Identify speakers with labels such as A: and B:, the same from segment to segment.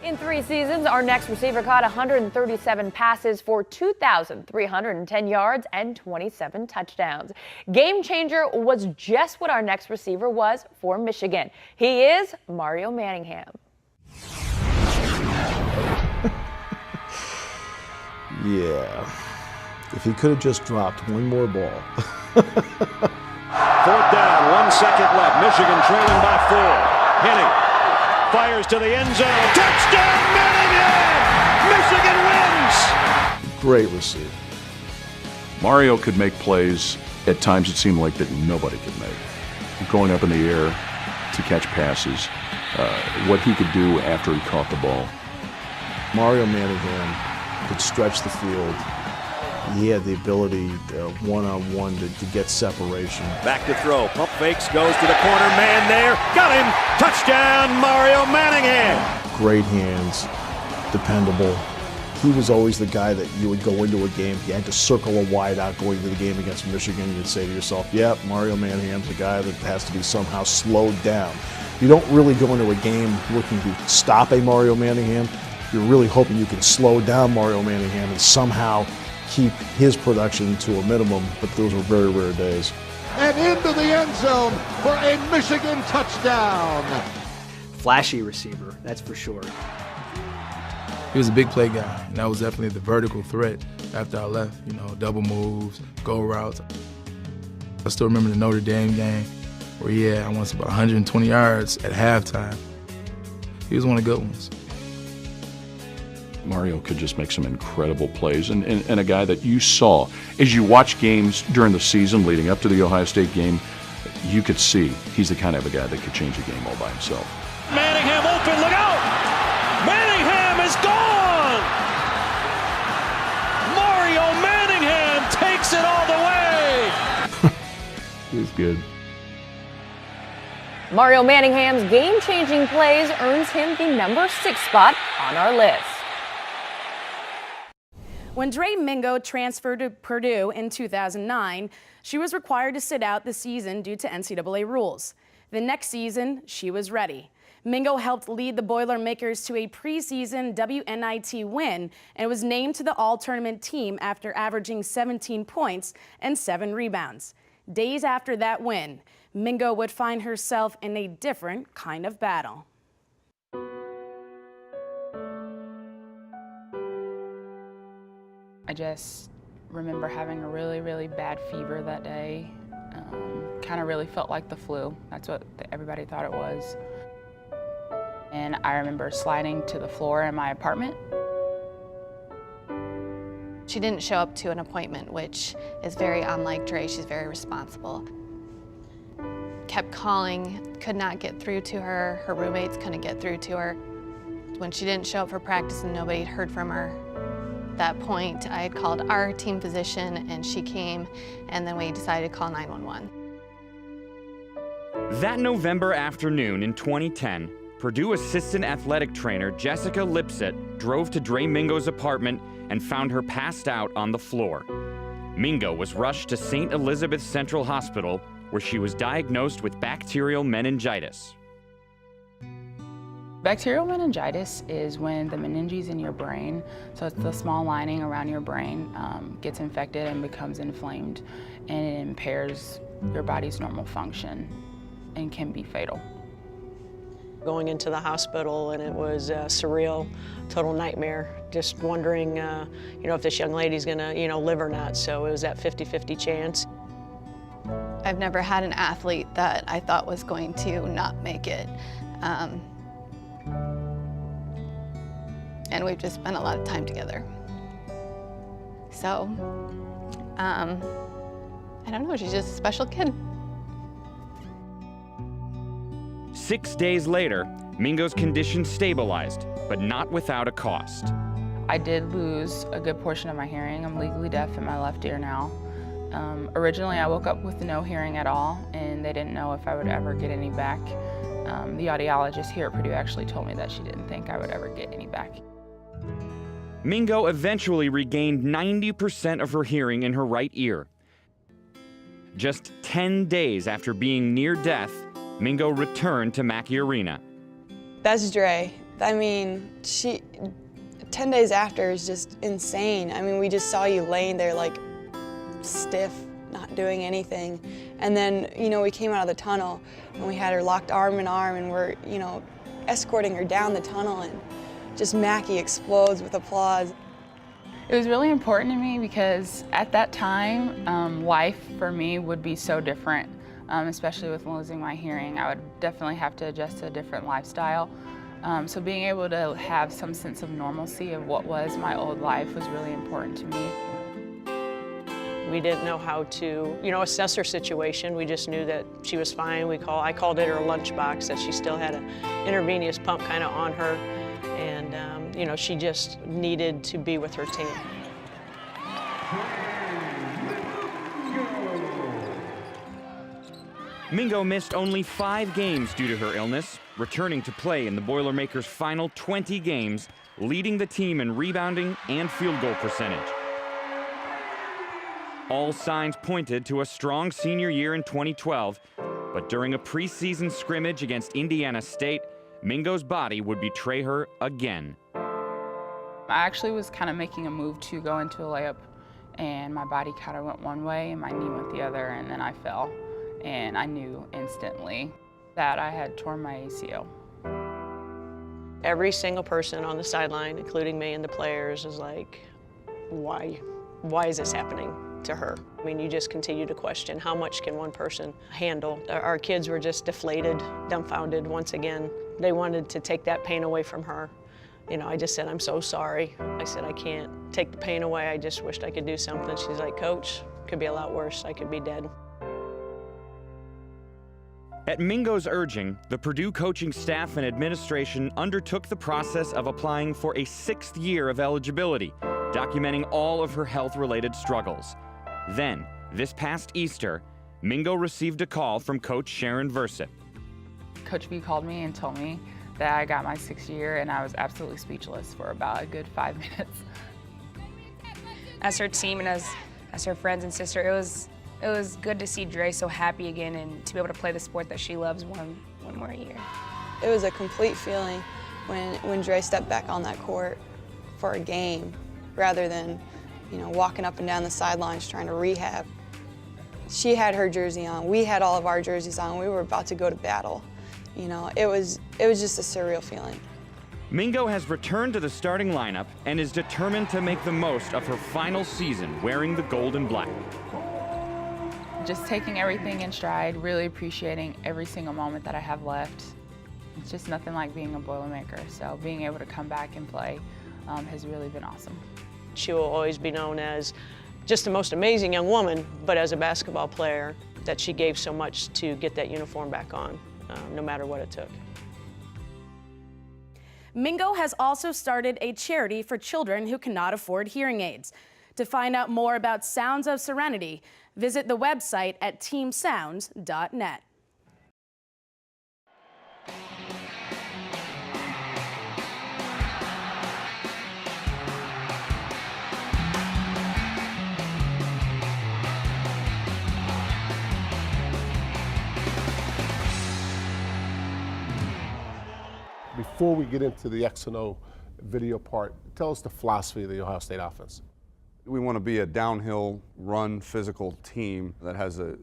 A: In 3 seasons, our next receiver caught 137 passes for 2,310 yards and 27 touchdowns. Game changer was just what our next receiver was for Michigan. He is Mario Manningham.
B: Yeah, if he could have just dropped one more ball.
C: 4th down, 1 second left. Michigan trailing by 4. Henning fires to the end zone. Touchdown, Manningham! Michigan wins!
B: Great receiver.
D: Mario could make plays. At times it seemed like that nobody could make. Going up in the air to catch passes, what he could do after he caught the ball.
B: Mario Manningham could stretch the field. He had the ability one-on-one to get separation.
C: Back to throw. Pump fakes, goes to the corner. Man there. Got him. Touchdown, Mario Manningham.
B: Great hands. Dependable. He was always the guy that you would go into a game. You had to circle a wide out going to the game against Michigan. You'd say to yourself, yep, Mario Manningham's a guy that has to be somehow slowed down. You don't really go into a game looking to stop a Mario Manningham. You're really hoping you can slow down Mario Manningham and somehow keep his production to a minimum, but those were very rare days.
E: And into the end zone for a Michigan touchdown.
F: Flashy receiver, that's for sure.
G: He was a big play guy, and that was definitely the vertical threat after I left. You know, double moves, go routes. I still remember the Notre Dame game where he had, I want to say, about 120 yards at halftime. He was one of the good ones.
D: Mario could just make some incredible plays, and a guy that you saw as you watch games during the season leading up to the Ohio State game, you could see he's the kind of a guy that could change a game all by himself.
C: Manningham open, look out! Manningham is gone! Mario Manningham takes it all the way!
D: He's good.
A: Mario Manningham's game-changing plays earns him the number 6 spot on our list.
H: When Dre Mingo transferred to Purdue in 2009, she was required to sit out the season due to NCAA rules. The next season, she was ready. Mingo helped lead the Boilermakers to a preseason WNIT win and was named to the All-Tournament team after averaging 17 points and 7 rebounds. Days after that win, Mingo would find herself in a different kind of battle.
I: I just remember having a really, really bad fever that day. Kind of really felt like the flu. That's what everybody thought it was. And I remember sliding to the floor in my apartment.
J: She didn't show up to an appointment, which is very unlike Dre. She's very responsible. Kept calling, could not get through to her. Her roommates couldn't get through to her. When she didn't show up for practice and nobody had heard from her, at that point, I had called our team physician and she came, and then we decided to call 911.
K: That November afternoon in 2010, Purdue assistant athletic trainer Jessica Lipsett drove to Dre Mingo's apartment and found her passed out on the floor. Mingo was rushed to St. Elizabeth Central Hospital, where she was diagnosed with bacterial meningitis.
I: Bacterial meningitis is when the meninges in your brain, so it's the small lining around your brain, gets infected and becomes inflamed, and it impairs your body's normal function and can be fatal.
L: Going into the hospital, and it was surreal, total nightmare, just wondering if this young lady's gonna live or not, so it was that 50-50 chance.
J: I've never had an athlete that I thought was going to not make it. And we've just spent a lot of time together. So, I don't know, she's just a special kid.
K: 6 days later, Mingo's condition stabilized, but not without a cost.
I: I did lose a good portion of my hearing. I'm legally deaf in my left ear now. Originally, I woke up with no hearing at all, and they didn't know if I would ever get any back. The audiologist here at Purdue actually told me that she didn't think I would ever get any back.
K: Mingo eventually regained 90% of her hearing in her right ear. Just 10 days after being near death, Mingo returned to Mackey Arena.
L: That's Dre.
M: I mean, 10 days after is just insane. I mean, we just saw you laying there like stiff, not doing anything. And then, you know, we came out of the tunnel and we had her locked arm in arm and we're, you know, escorting her down the tunnel, and just Mackie explodes with applause.
I: It was really important to me because at that time, life for me would be so different, especially with losing my hearing. I would definitely have to adjust to a different lifestyle. So being able to have some sense of normalcy of what was my old life was really important to me.
L: We didn't know how to, you know, assess her situation. We just knew that she was fine. I called it her lunchbox, that she still had an intravenous pump kind of on her. And, you know, she just needed to be with her team.
K: Mingo missed only 5 games due to her illness, returning to play in the Boilermakers' final 20 games, leading the team in rebounding and field goal percentage. All signs pointed to a strong senior year in 2012, but during a preseason scrimmage against Indiana State, Mingo's body would betray her again.
I: I actually was kind of making a move to go into a layup, and my body kind of went one way and my knee went the other, and then I fell. And I knew instantly that I had torn my ACL.
L: Every single person on the sideline, including me and the players, is like, why is this happening to her? I mean, you just continue to question, how much can one person handle? Our kids were just deflated, dumbfounded once again. They wanted to take that pain away from her. You know, I just said, I'm so sorry. I said, I can't take the pain away. I just wished I could do something. She's like, Coach, could be a lot worse. I could be dead.
K: At Mingo's urging, the Purdue coaching staff and administration undertook the process of applying for a 6th year of eligibility, documenting all of her health-related struggles. Then, this past Easter, Mingo received a call from Coach Sharon Versip.
I: Coach B called me and told me that I got my 6th year, and I was absolutely speechless for about a good 5 minutes.
N: As her team and as her friends and sister, it was good to see Dre so happy again and to be able to play the sport that she loves one more year.
M: It was a complete feeling when Dre stepped back on that court for a game rather than, you know, walking up and down the sidelines trying to rehab. She had her jersey on, we had all of our jerseys on, we were about to go to battle. You know, it was just a surreal feeling.
K: Mingo has returned to the starting lineup and is determined to make the most of her final season wearing the gold and black.
I: Just taking everything in stride, really appreciating every single moment that I have left. It's just nothing like being a Boilermaker, so being able to come back and play has really been awesome.
L: She will always be known as just the most amazing young woman, but as a basketball player, that she gave so much to get that uniform back on, no matter what it took.
H: Mingo has also started a charity for children who cannot afford hearing aids. To find out more about Sounds of Serenity, visit the website at teamsounds.net.
E: Before we get into the X and O video part, tell us the philosophy of the Ohio State offense.
O: We want to be a downhill, run, physical team that has a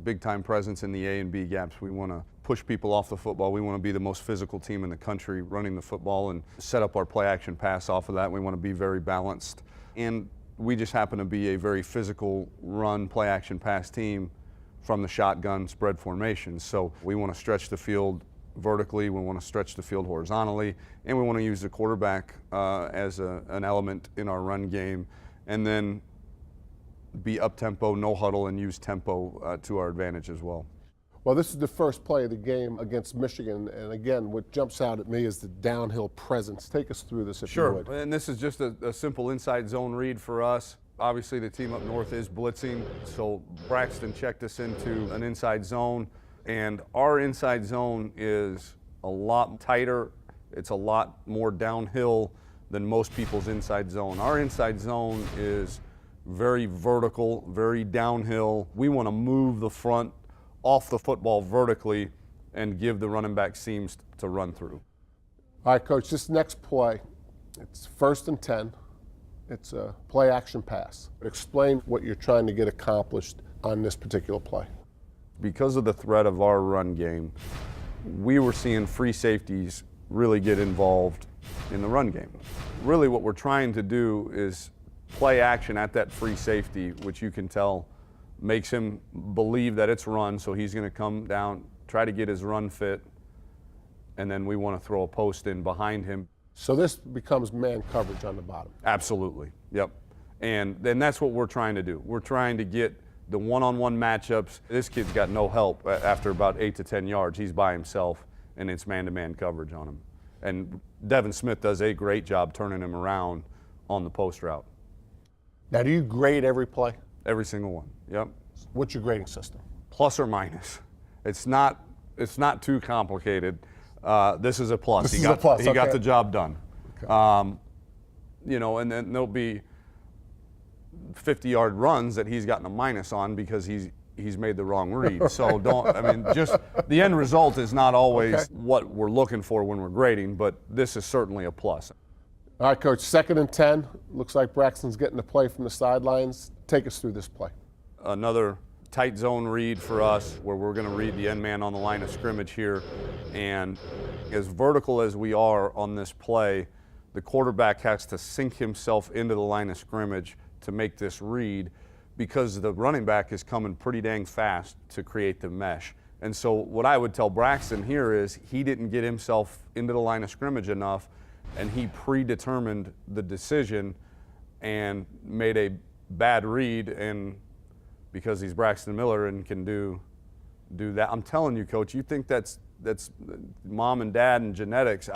O: big-time presence in the A and B gaps. We want to push people off the football. We want to be the most physical team in the country running the football and set up our play-action pass off of that. We want to be very balanced. And we just happen to be a very physical run, play-action pass team from the shotgun spread formation. So we want to stretch the field vertically, we want to stretch the field horizontally, and we want to use the quarterback as an element in our run game, and then be up-tempo, no huddle, and use tempo to our advantage as well.
E: Well, this is the first play of the game against Michigan, and again, what jumps out at me is the downhill presence. Take us through this if you would.
O: And this is just a simple inside zone read for us. Obviously, the team up north is blitzing, so Braxton checked us into an inside zone, and our inside zone is a lot tighter. It's a lot more downhill than most people's inside zone. Our inside zone is very vertical, very downhill. We want to move the front off the football vertically and give the running back seams to run through.
E: All right, Coach, this next play, it's 1st and 10. It's a play action pass. Explain what you're trying to get accomplished on this particular play.
O: Because of the threat of our run game, we were seeing free safeties really get involved in the run game. Really what we're trying to do is play action at that free safety, which you can tell makes him believe that it's run, so he's going to come down, try to get his run fit, and then we want to throw a post in behind him.
E: So this becomes man coverage on the bottom.
O: Absolutely, yep. And then that's what we're trying to do. We're trying to get the one-on-one matchups. This kid's got no help after about 8 to 10 yards. He's by himself, and it's man-to-man coverage on him. And Devin Smith does a great job turning him around on the post route.
E: Now, do you grade every play?
O: Every single one, yep.
E: What's your grading system?
O: Plus or minus. It's not too complicated. This is a plus. He got the job done. Okay. You know, and then there'll be 50-yard runs that he's gotten a minus on because he's made the wrong read. So just the end result is not always what we're looking for when we're grading, but this is certainly a plus.
E: All right, Coach, 2nd and 10. Looks like Braxton's getting the play from the sidelines. Take us through this play.
O: Another tight zone read for us where we're going to read the end man on the line of scrimmage here. And as vertical as we are on this play, the quarterback has to sink himself into the line of scrimmage to make this read because the running back is coming pretty dang fast to create the mesh. And so what I would tell Braxton here is he didn't get himself into the line of scrimmage enough, and he predetermined the decision and made a bad read, and because he's Braxton Miller and can do that. I'm telling you, Coach, you think that's mom and dad and genetics.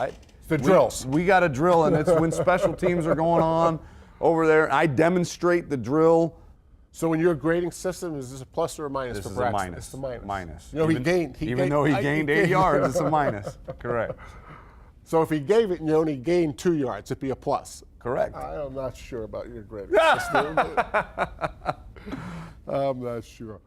E: Drills.
O: We got a drill, and it's when special teams are going on over there. I demonstrate the drill.
E: So in your grading system, is this a plus or a minus
O: this
E: for
O: is
E: Braxton?
O: A minus.
E: It's a minus.
O: Minus.
E: You know,
O: even though he gained 8 yards, it's a minus. Correct.
E: So if he gave it and you only gained 2 yards, it'd be a plus.
O: Correct.
E: I'm not sure about your grading system. I'm not sure.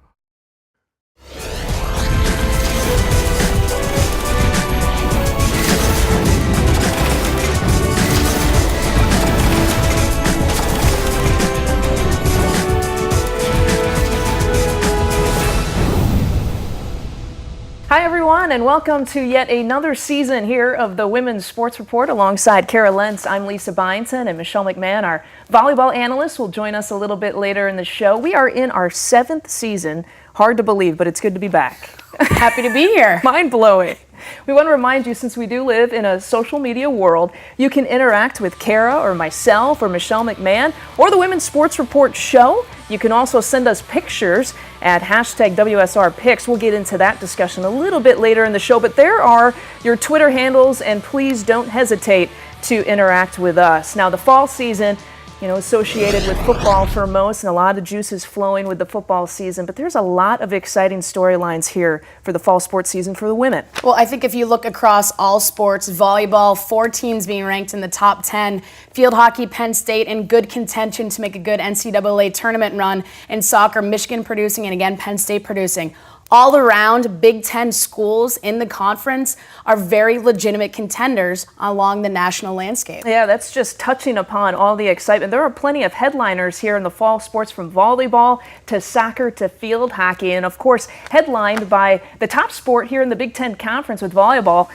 A: Hi everyone, and welcome to yet another season here of the Women's Sports Report. Alongside Kara Lentz, I'm Lisa Byington, and Michelle McMahon, our volleyball analyst, will join us a little bit later in the show. We are in our 7th season. Hard to believe, but it's good to be back.
H: Happy to be here.
A: Mind-blowing. We want to remind you, since we do live in a social media world, you can interact with Kara or myself or Michelle McMahon or the Women's Sports Report show. You can also send us pictures at #WSRPics. We'll get into that discussion a little bit later in the show, but there are your Twitter handles, and please don't hesitate to interact with us. Now, the fall season, associated with football for most, and a lot of juices flowing with the football season, but there's a lot of exciting storylines here for the fall sports season for the women.
H: Well, I think if you look across all sports, volleyball, 4 teams being ranked in the top 10, field hockey, Penn State in good contention to make a good NCAA tournament run, in soccer, Michigan producing, and again, Penn State producing. All around, Big Ten schools in the conference are very legitimate contenders along the national landscape.
A: Yeah, that's just touching upon all the excitement. There are plenty of headliners here in the fall sports, from volleyball to soccer to field hockey, and of course, headlined by the top sport here in the Big Ten Conference with volleyball.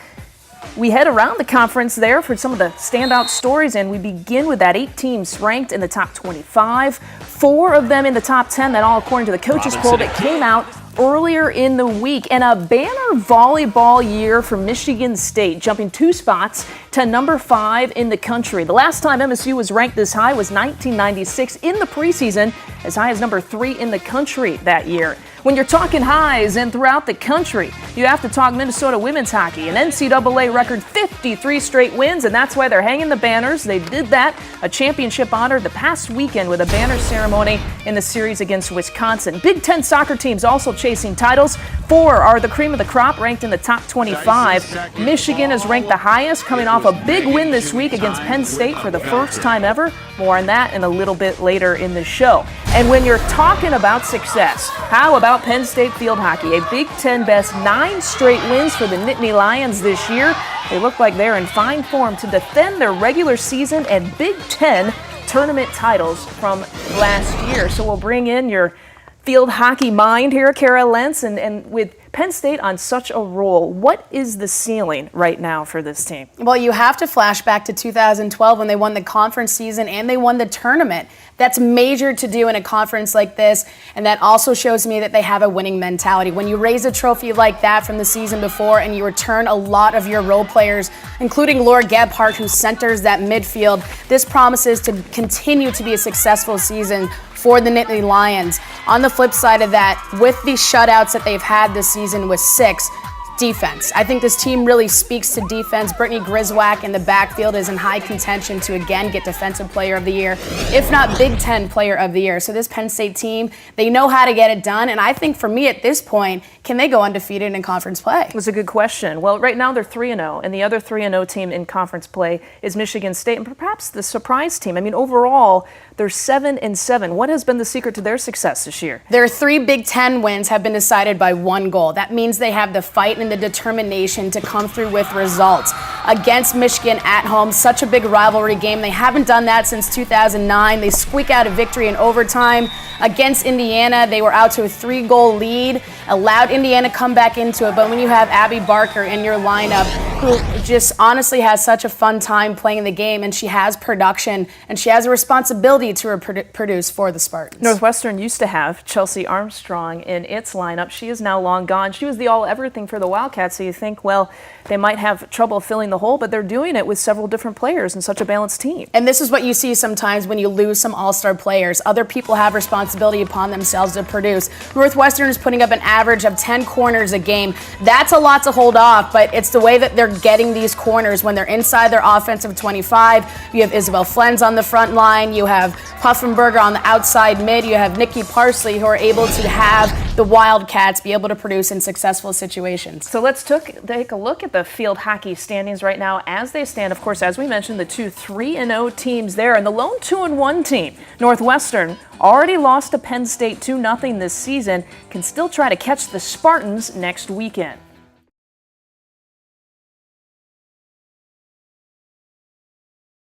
A: We head around the conference there for some of the standout stories, and we begin with that 8 teams ranked in the top 25, 4 of them in the top 10, that all according to the coaches poll that came out earlier in the week. And a banner volleyball year for Michigan State, jumping 2 spots to number 5 in the country. The last time MSU was ranked this high was 1996 in the preseason, as high as number 3 in the country that year. When you're talking highs and throughout the country, you have to talk Minnesota women's hockey. An NCAA record 53 straight wins, and that's why they're hanging the banners. They did that, a championship honor, the past weekend with a banner ceremony in the series against Wisconsin. Big Ten soccer teams also chasing titles. 4 are the cream of the crop, ranked in the top 25. Michigan is ranked the highest, coming off a big win this week against Penn State for the first time ever. More on that in a little bit later in the show. And when you're talking about success, how about
P: about Penn State field hockey. A Big Ten best 9 straight wins for the Nittany Lions this year. They look like they're in fine form to defend their regular season and Big Ten tournament titles from last year. So we'll bring in your field hockey mind here, Kara Lentz, and with Penn State on such a roll, what is the ceiling right now for this team?
H: Well, you have to flash back to 2012 when they won the conference season and they won the tournament. That's major to do in a conference like this, and that also shows me that they have a winning mentality. When you raise a trophy like that from the season before and you return a lot of your role players, including Laura Gebhardt, who centers that midfield, this promises to continue to be a successful season for the Nittany Lions. On the flip side of that, with the shutouts that they've had this season with 6, defense. I think this team really speaks to defense. Brittany Griswack in the backfield is in high contention to again get Defensive Player of the Year, if not Big Ten Player of the Year. So this Penn State team, they know how to get it done. And I think for me at this point, can they go undefeated in conference play?
P: That's a good question. Well, right now they're 3-0, and the other 3-0 team in conference play is Michigan State, and perhaps the surprise team. I mean, overall, they're 7-7. What has been the secret to their success this year?
H: Their 3 Big Ten wins have been decided by 1 goal. That means they have the fight and the determination to come through with results. Against Michigan at home, such a big rivalry game. They haven't done that since 2009. They squeak out a victory in overtime. Against Indiana, they were out to a 3-goal lead, allowed Indiana come back into it. But when you have Abby Barker in your lineup, who just honestly has such a fun time playing the game, and she has production, and she has a responsibility to produce for the Spartans.
P: Northwestern used to have Chelsea Armstrong in its lineup. She is now long gone. She was the all-everything for the Wildcats, so you think, well, they might have trouble filling the hole, but they're doing it with several different players and such a balanced team.
H: And this is what you see sometimes when you lose some all-star players. Other people have responsibility upon themselves to produce. Northwestern is putting up an average of 10 corners a game. That's a lot to hold off, but it's the way that they're getting these corners when they're inside their offensive 25. You have Isabel Flenz on the front line. You have Puffenberger on the outside mid. You have Nikki Parsley, who are able to have the Wildcats be able to produce in successful situations.
P: So let's take a look at the field hockey standings right now as they stand. Of course, as we mentioned, the 2 3-0 teams there, and the lone 2-1 team, Northwestern, already lost to Penn State 2-0 this season, can still try to catch the Spartans next weekend.